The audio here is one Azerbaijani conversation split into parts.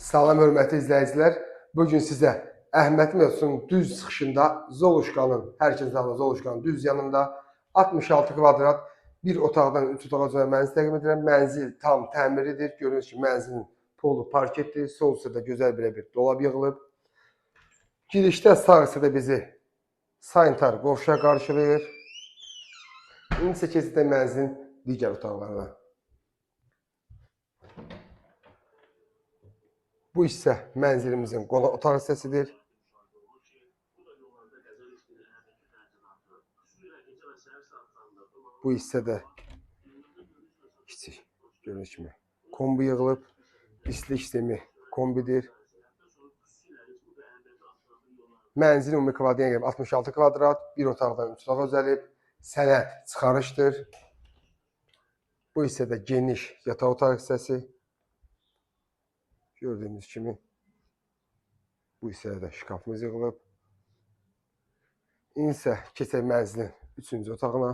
Salam hörmətli izləyicilər. Bugün sizə Əhməd Mövzusunun düz çıxışında Zoluşkanın, hər kəsin tanıdığı Zoluşkanın düz yanında 66 kvadrat bir otaqdan 3 otağa üzrə mənzil təqdim edirəm. Mənzil tam təmirlidir. Görürsünüz ki, mənzilin polu parketdir. Sol hissədə gözəl bir dolab yığılıb. Girişdə sağ hissədə bizi sanitar qovşaq qarşılayır. İndi isə keçid mənzilin digər otaqlarına. Bu hissə mənzilimizin qonaq otaq hissəsidir. Bu hissədə kiçik, görünüş kimi kombi yığılıb. İstilik sistemi kombidir. Mənzilin ümumi kvadratına gəlib 66 kvadrat, bir otaqdan 3 otaq özəlib. Sənəd çıxarışdır. Bu hissədə geniş yataq otaq hissəsi. Gördüyünüz kimi bu hissədə də şkafımız yığılıb. İndi isə keçək mənzilin 3-cü otağına.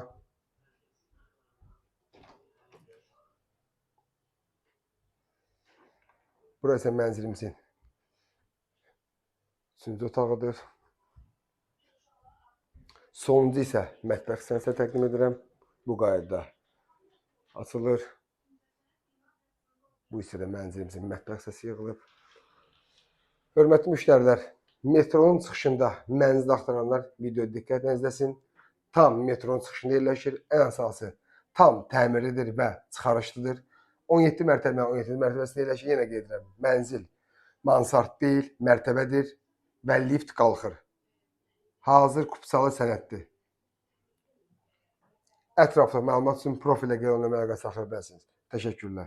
Burası mənzilimizin 3-cü otağıdır. Sonuncu isə mətbəx hissəsini təqdim edirəm. Bu qaydada açılır. Bu hissədə mənzilimizin mətbəx hissəsi yığılıb. Hörmətli müştərilər, metronun çıxışında mənzil axtaranlar videoya diqqətlə izləsin. Tam metronun çıxışında yerləşir. Ən əsası tam təmirlidir və çıxarışlıdır. 17 mərtəbə 17 mərtəbəsində yerləşir. Yenə qeyd edirəm. Mənzil mansard deyil, mərtəbədir və lift qalxır. Hazır kupçalı sənəddir. Ətraflı məlumat üçün profilə gələn nömrəyə saxlaya bilərsiniz. Təşəkkürlər.